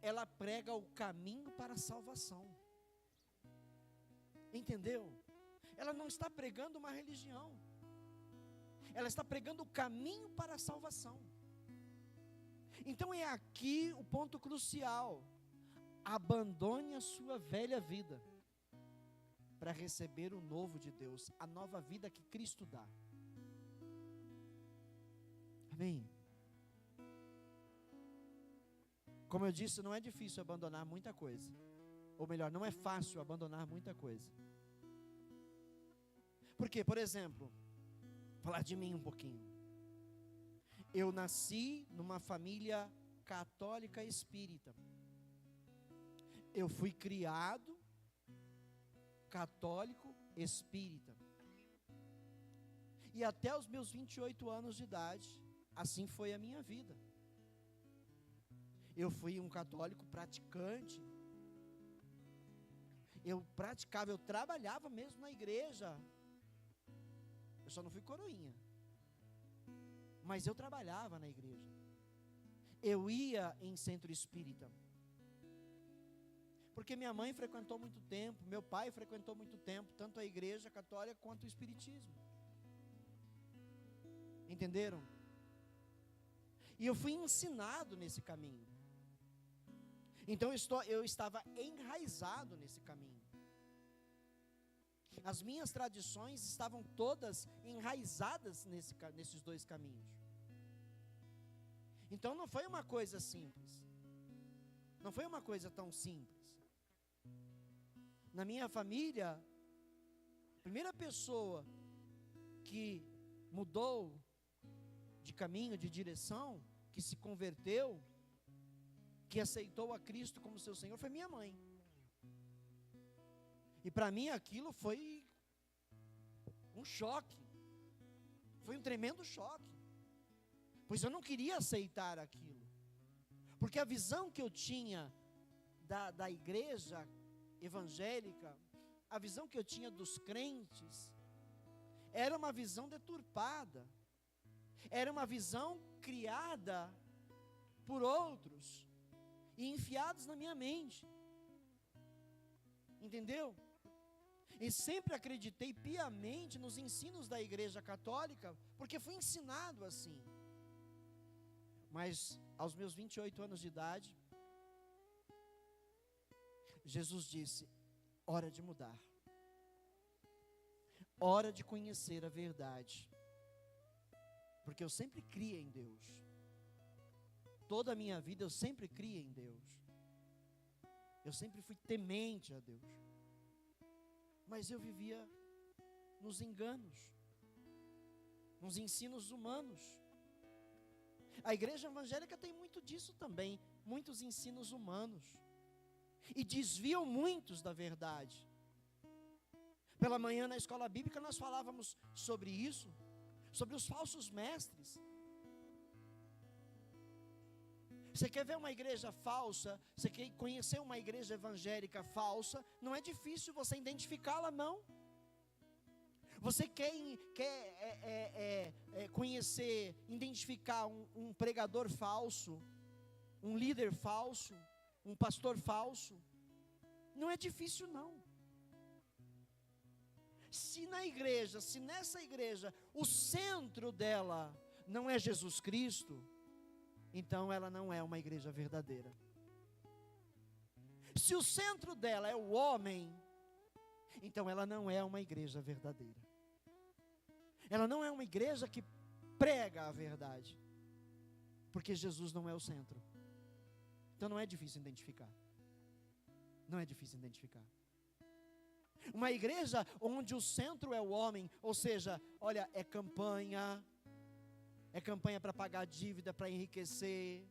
Speaker 1: ela prega o caminho para a salvação. Entendeu? Ela não está pregando uma religião, ela está pregando o caminho para a salvação. Então é aqui o ponto crucial: abandone a sua velha vida para receber o novo de Deus, a nova vida que Cristo dá. Amém? Como eu disse, não é difícil abandonar muita coisa. Ou melhor, não é fácil abandonar muita coisa. Porque, por exemplo, falar de mim um pouquinho. Eu nasci numa família católica espírita. Eu fui criado católico espírita. E até os meus 28 anos de idade, assim foi a minha vida. Eu fui um católico praticante. Eu praticava, eu trabalhava mesmo na igreja. Eu só não fui coroinha. Mas eu trabalhava na igreja. Eu ia em centro espírita. Porque minha mãe frequentou muito tempo, meu pai frequentou muito tempo, tanto a igreja católica quanto o espiritismo. Entenderam? E eu fui ensinado nesse caminho. Então eu estava enraizado nesse caminho. As minhas tradições estavam todas enraizadas nesses dois caminhos. Então não foi uma coisa simples. Não foi uma coisa tão simples. Na minha família, a primeira pessoa que mudou de caminho, de direção, que se converteu, que aceitou a Cristo como seu Senhor, foi minha mãe. E para mim aquilo foi um choque, foi um tremendo choque, pois eu não queria aceitar aquilo, porque a visão que eu tinha da igreja evangélica, a visão que eu tinha dos crentes, era uma visão deturpada, era uma visão criada por outros, e enfiados na minha mente, entendeu? E sempre acreditei piamente nos ensinos da igreja católica, porque fui ensinado assim. Mas aos meus 28 anos de idade, Jesus disse: hora de mudar, hora de conhecer a verdade, porque eu sempre criei em Deus, toda a minha vida eu sempre criei em Deus, eu sempre fui temente a Deus, mas eu vivia nos enganos, nos ensinos humanos. A igreja evangélica tem muito disso também, muitos ensinos humanos, e desviam muitos da verdade. Pela manhã na escola bíblica nós falávamos sobre isso, sobre os falsos mestres. Você quer ver uma igreja falsa? Você quer conhecer uma igreja evangélica falsa? Não é difícil você identificá-la, não. Você quer conhecer, identificar um pregador falso, um líder falso, um pastor falso? Não é difícil, não. Se nessa igreja, o centro dela não é Jesus Cristo, então ela não é uma igreja verdadeira. Se o centro dela é o homem, então ela não é uma igreja verdadeira. Ela não é uma igreja que prega a verdade, porque Jesus não é o centro. Então não é difícil identificar. Não é difícil identificar. Uma igreja onde o centro é o homem, ou seja, olha, é campanha para pagar dívida, para enriquecer,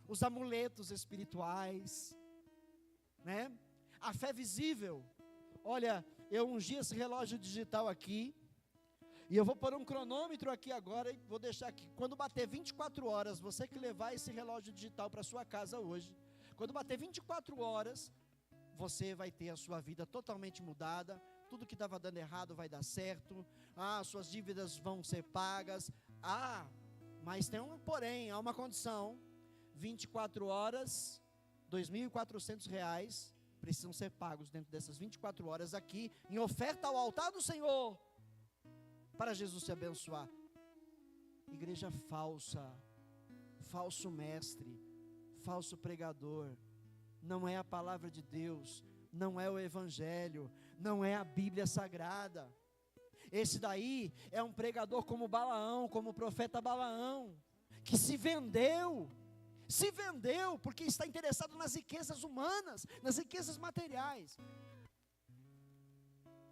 Speaker 1: os amuletos espirituais, né? A fé visível. Olha, eu ungi esse relógio digital aqui, e eu vou pôr um cronômetro aqui agora, e vou deixar aqui, quando bater 24 horas, você que levar esse relógio digital para sua casa hoje, quando bater 24 horas, você vai ter a sua vida totalmente mudada, tudo que estava dando errado vai dar certo, suas dívidas vão ser pagas, mas tem um porém, há uma condição, 24 horas, R$2.400 precisam ser pagos dentro dessas 24 horas aqui, em oferta ao altar do Senhor, para Jesus te abençoar. Igreja falsa, falso mestre, falso pregador, não é a palavra de Deus, não é o Evangelho, não é a Bíblia Sagrada. Esse daí é um pregador como Balaão, como o profeta Balaão, que se vendeu porque está interessado nas riquezas humanas, nas riquezas materiais.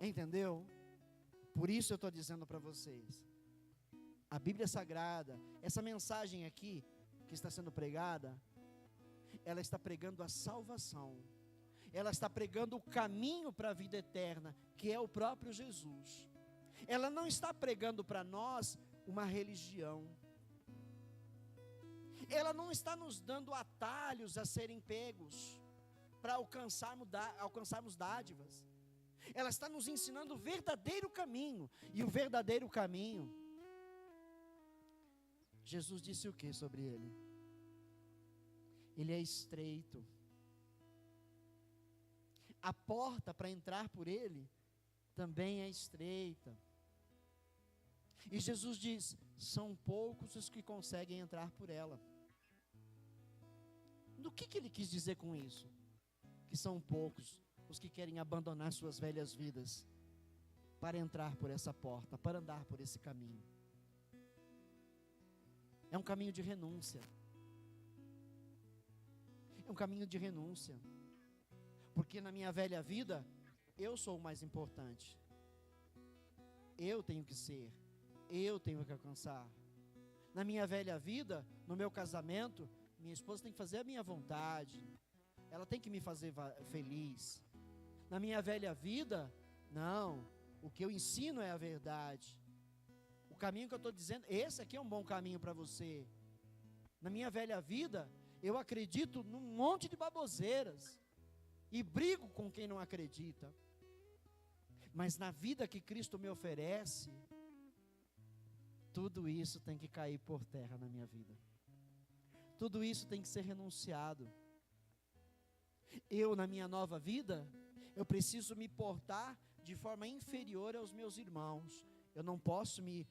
Speaker 1: Entendeu? Por isso eu estou dizendo para vocês, a Bíblia Sagrada, essa mensagem aqui, que está sendo pregada, ela está pregando a salvação, ela está pregando o caminho para a vida eterna, que é o próprio Jesus. Ela não está pregando para nós uma religião, ela não está nos dando atalhos a serem pegos, para alcançarmos dádivas. Ela está nos ensinando o verdadeiro caminho, e o verdadeiro caminho, Jesus disse o que sobre ele? Ele é estreito, a porta para entrar por ele também é estreita, e Jesus diz, são poucos os que conseguem entrar por ela. Do que ele quis dizer com isso? Que são poucos os que querem abandonar suas velhas vidas, para entrar por essa porta, para andar por esse caminho. É um caminho de renúncia, é um caminho de renúncia, Porque na minha velha vida, eu sou o mais importante. Eu tenho que ser, eu tenho que alcançar. Na minha velha vida, no meu casamento, minha esposa tem que fazer a minha vontade, ela tem que me fazer feliz. Na minha velha vida, não, o que eu ensino é a verdade. O caminho que eu estou dizendo, esse aqui é um bom caminho para você. Na minha velha vida, eu acredito num monte de baboseiras e brigo com quem não acredita. Mas na vida que Cristo me oferece, tudo isso tem que cair por terra na minha vida. Tudo isso tem que ser renunciado. Eu, na minha nova vida, eu preciso me portar de forma inferior aos meus irmãos. Eu não posso me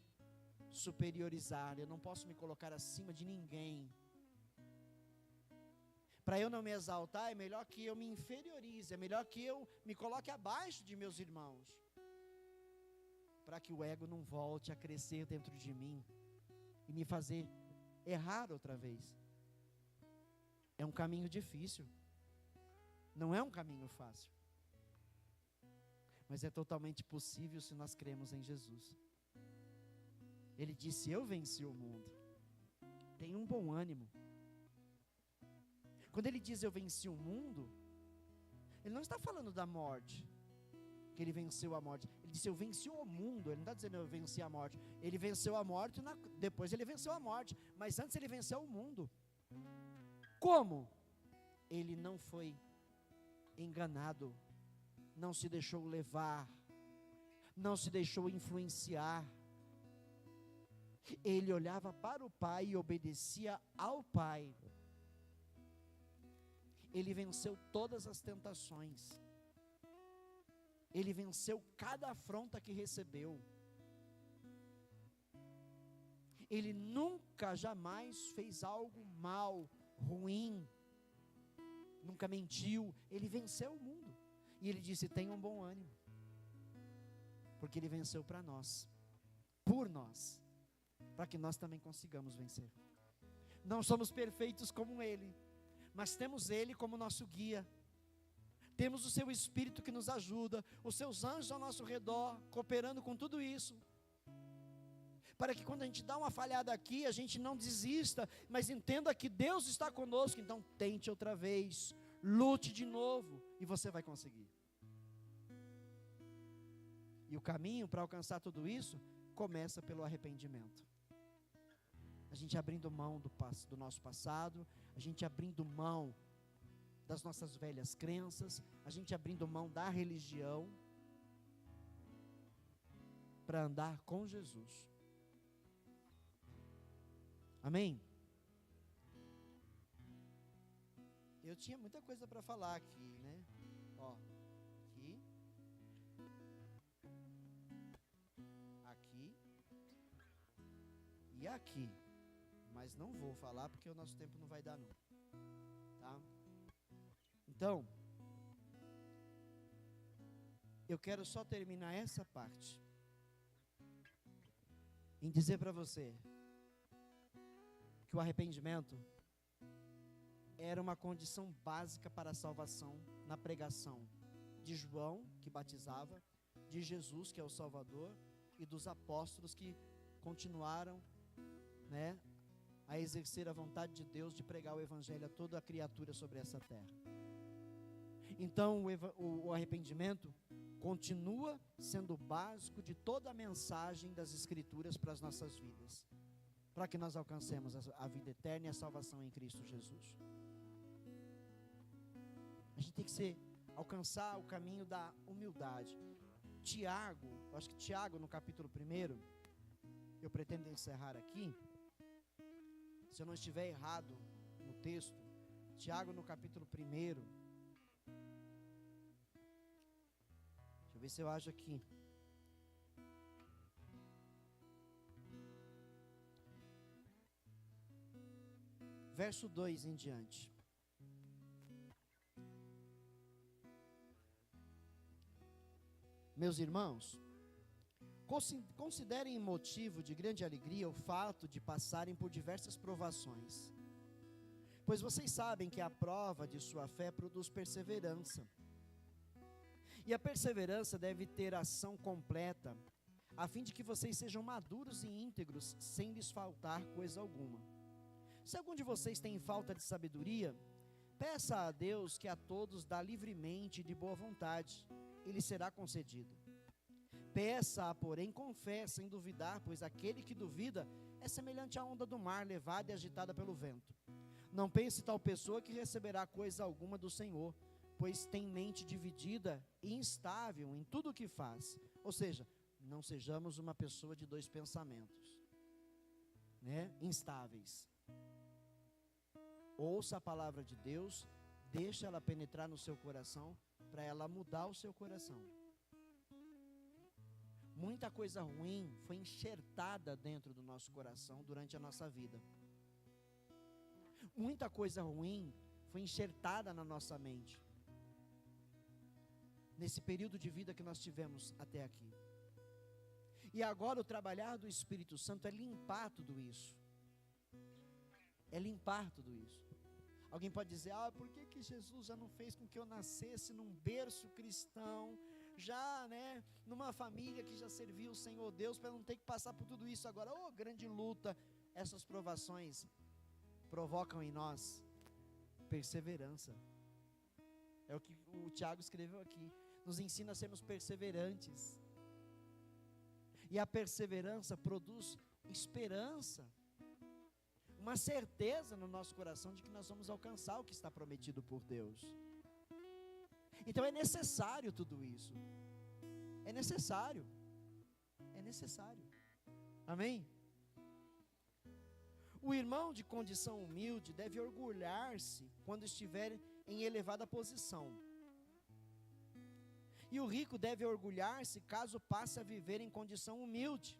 Speaker 1: superiorizar, eu não posso me colocar acima de ninguém. Para eu não me exaltar, é melhor que eu me inferiorize, é melhor que eu me coloque abaixo de meus irmãos, para que o ego não volte a crescer dentro de mim e me fazer errar outra vez. É um caminho difícil, não é um caminho fácil, mas é totalmente possível se nós cremos em Jesus. Ele disse: eu venci o mundo. Tenha um bom ânimo. Quando ele diz eu venci o mundo, ele não está falando da morte, que ele venceu a morte. Ele disse eu venci o mundo, ele não está dizendo eu venci a morte. Ele venceu a morte, depois ele venceu a morte, mas antes ele venceu o mundo. Como? Ele não foi enganado, não se deixou levar, não se deixou influenciar. Ele olhava para o Pai e obedecia ao Pai. Ele venceu todas as tentações. Ele venceu cada afronta que recebeu. Ele nunca, jamais fez algo mal, ruim. Nunca mentiu. Ele venceu o mundo. E ele disse: tenha um bom ânimo. Porque ele venceu para nós. Por nós. Para que nós também consigamos vencer. Não somos perfeitos como ele, mas temos ele como nosso guia. Temos o seu Espírito que nos ajuda, os seus anjos ao nosso redor, cooperando com tudo isso, para que quando a gente dá uma falhada aqui, a gente não desista, mas entenda que Deus está conosco. Então tente outra vez, lute de novo, e você vai conseguir. E o caminho para alcançar tudo isso, começa pelo arrependimento. A gente abrindo mão do nosso passado, a gente abrindo mão das nossas velhas crenças, a gente abrindo mão da religião, para andar com Jesus. Amém? Eu tinha muita coisa para falar aqui, né? Ó, aqui, aqui e aqui. Mas não vou falar porque o nosso tempo não vai dar não, tá? Então, eu quero só terminar essa parte em dizer para você que o arrependimento era uma condição básica para a salvação na pregação de João, que batizava, de Jesus, que é o Salvador, e dos apóstolos que continuaram, né, a exercer a vontade de Deus de pregar o Evangelho a toda a criatura sobre essa terra. Então o arrependimento continua sendo o básico de toda a mensagem das Escrituras para as nossas vidas, para que nós alcancemos a vida eterna e a salvação em Cristo Jesus. A gente tem que alcançar o caminho da humildade. Tiago, eu acho que Tiago no capítulo 1, eu pretendo encerrar aqui, se eu não estiver errado no texto, Tiago no capítulo 1, deixa eu ver se eu acho aqui, verso 2 em diante. Meus irmãos, considerem motivo de grande alegria o fato de passarem por diversas provações, pois vocês sabem que a prova de sua fé produz perseverança, E a perseverança deve ter ação completa, a fim de que vocês sejam maduros e íntegros, sem lhes faltar coisa alguma. Se algum de vocês tem falta de sabedoria, peça a Deus, que a todos dá livremente e de boa vontade, e lhe será concedido. Peça-a, porém, com fé, sem duvidar, pois aquele que duvida é semelhante à onda do mar, levada e agitada pelo vento. Não pense tal pessoa que receberá coisa alguma do Senhor, pois tem mente dividida e instável em tudo o que faz. Ou seja, não sejamos uma pessoa de dois pensamentos, né? Instáveis. Ouça a palavra de Deus, deixe ela penetrar no seu coração, para ela mudar o seu coração. Muita coisa ruim foi enxertada dentro do nosso coração durante a nossa vida. Muita coisa ruim foi enxertada na nossa mente, nesse período de vida que nós tivemos até aqui. E agora o trabalhar do Espírito Santo é limpar tudo isso. É limpar tudo isso. Alguém pode dizer, por que Jesus já não fez com que eu nascesse num berço cristão, já, né, numa família que já serviu o Senhor Deus, para não ter que passar por tudo isso agora? Grande luta. Essas provações provocam em nós perseverança. É o que o Tiago escreveu aqui. Nos ensina a sermos perseverantes. E a perseverança produz esperança, uma certeza no nosso coração de que nós vamos alcançar o que está prometido por Deus. Então é necessário tudo isso. É necessário. É necessário. Amém? O irmão de condição humilde deve orgulhar-se quando estiver em elevada posição. E o rico deve orgulhar-se caso passe a viver em condição humilde,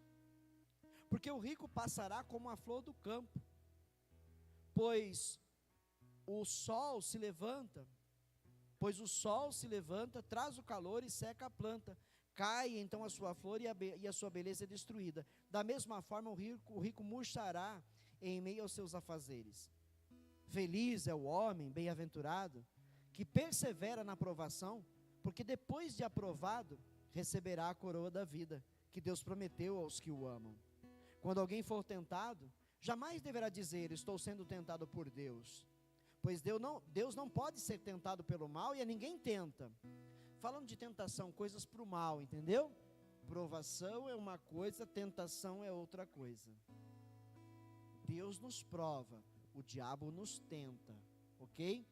Speaker 1: porque o rico passará como a flor do campo, pois o sol se levanta, traz o calor e seca a planta, cai então a sua flor e a sua beleza é destruída. Da mesma forma o rico murchará em meio aos seus afazeres. Feliz é o homem, bem-aventurado, que persevera na provação, porque depois de aprovado, receberá a coroa da vida, que Deus prometeu aos que o amam. Quando alguém for tentado, jamais deverá dizer, estou sendo tentado por Deus, pois Deus não pode ser tentado pelo mal, e a ninguém tenta. Falando de tentação, coisas para o mal, entendeu? Provação é uma coisa, tentação é outra coisa. Deus nos prova, o diabo nos tenta, ok?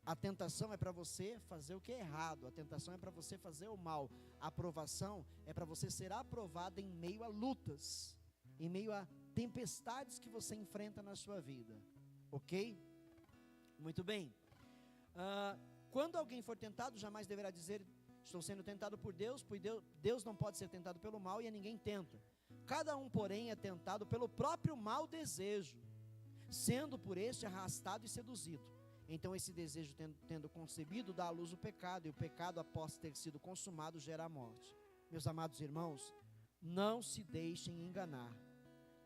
Speaker 1: A tentação é para você fazer o que é errado, a tentação é para você fazer o mal, a aprovação é para você ser aprovado em meio a lutas, em meio a tempestades que você enfrenta na sua vida, ok? Muito bem. Quando alguém for tentado, jamais deverá dizer, estou sendo tentado por Deus, pois Deus não pode ser tentado pelo mal e a ninguém tenta. Cada um, porém, é tentado pelo próprio mau desejo, sendo por este arrastado e seduzido. Então esse desejo, tendo concebido, dá à luz o pecado, e o pecado, após ter sido consumado, gera a morte. Meus amados irmãos, não se deixem enganar.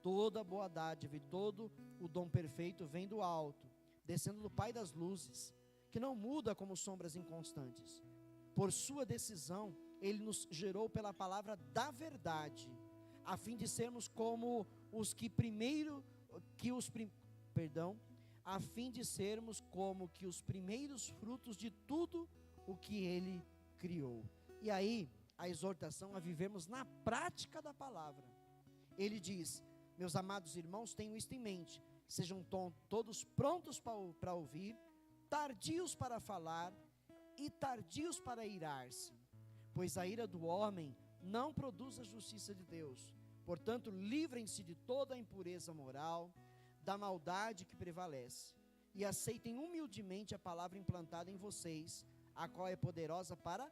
Speaker 1: Toda boa dádiva e todo o dom perfeito vem do alto, descendo do Pai das luzes, que não muda como sombras inconstantes. Por sua decisão, Ele nos gerou pela palavra da verdade, a fim de sermos como os que a fim de sermos como que os primeiros frutos de tudo o que Ele criou. E aí, a exortação a vivermos na prática da palavra. Ele diz, meus amados irmãos, tenham isto em mente, sejam todos prontos para ouvir, tardios para falar e tardios para irar-se, pois a ira do homem não produz a justiça de Deus. Portanto, livrem-se de toda a impureza moral, da maldade que prevalece, e aceitem humildemente a palavra implantada em vocês, a qual é poderosa para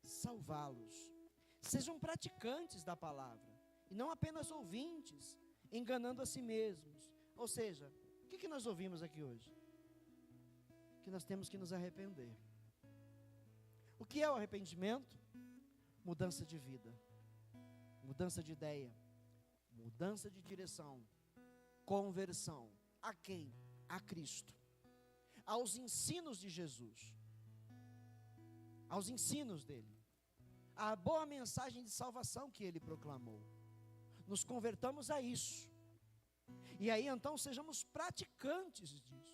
Speaker 1: salvá-los. Sejam praticantes da palavra, e não apenas ouvintes, enganando a si mesmos. Ou seja, o que nós ouvimos aqui hoje? Que nós temos que nos arrepender. O que é o arrependimento? Mudança de vida, mudança de ideia, mudança de direção, conversão. A quem? A Cristo, aos ensinos de Jesus, aos ensinos dele. a boa mensagem de salvação que ele proclamou. Nos convertamos a isso. E aí então sejamos praticantes disso.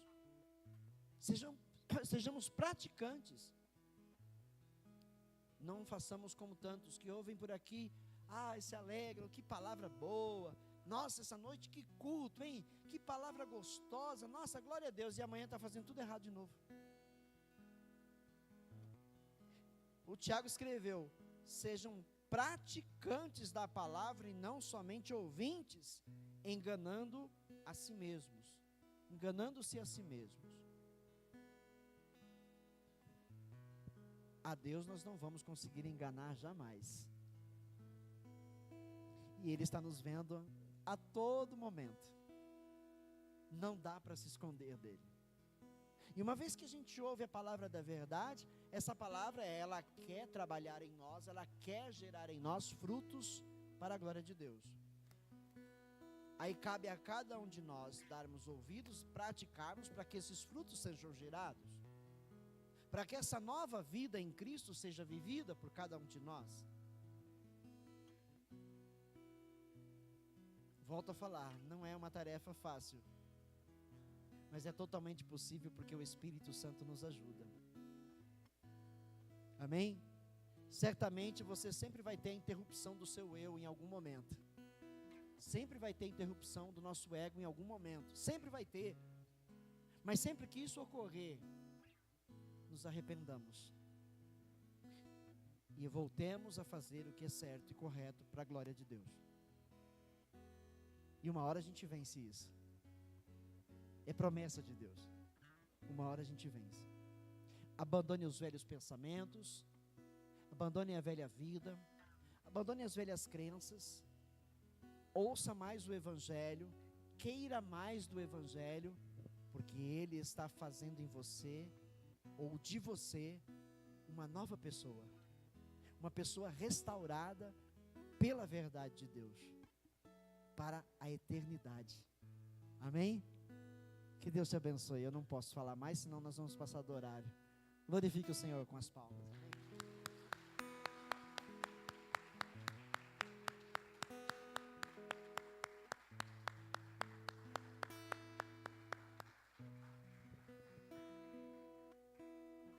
Speaker 1: Sejamos praticantes. Não façamos como tantos que ouvem por aqui, se alegram, que palavra boa, nossa, essa noite que culto, hein? Que palavra gostosa, nossa, glória a Deus, e amanhã está fazendo tudo errado de novo. O Tiago escreveu: sejam praticantes da palavra e não somente ouvintes, enganando a si mesmos, enganando-se a si mesmos. A Deus nós não vamos conseguir enganar jamais. E Ele está nos vendo a todo momento. Não dá para se esconder dEle. E uma vez que a gente ouve a palavra da verdade, essa palavra, ela quer trabalhar em nós, ela quer gerar em nós frutos para a glória de Deus. Aí cabe a cada um de nós darmos ouvidos, praticarmos para que esses frutos sejam gerados. Para que essa nova vida em Cristo seja vivida por cada um de nós. Volto a falar, não é uma tarefa fácil, mas é totalmente possível porque o Espírito Santo nos ajuda. Amém? Certamente você sempre vai ter a interrupção do seu eu em algum momento. Sempre vai ter interrupção do nosso ego em algum momento. Sempre vai ter. Mas sempre que isso ocorrer, nos arrependamos e voltemos a fazer o que é certo e correto para a glória de Deus. E uma hora a gente vence isso. É promessa de Deus. Uma hora a gente vence. Abandone os velhos pensamentos, abandone a velha vida, abandone as velhas crenças, ouça mais o Evangelho, queira mais do Evangelho, porque Ele está fazendo em você ou de você uma nova pessoa, uma pessoa restaurada pela verdade de Deus, para a eternidade. Amém? Que Deus te abençoe. Eu não posso falar mais, senão nós vamos passar do horário. Glorifique o Senhor com as palmas.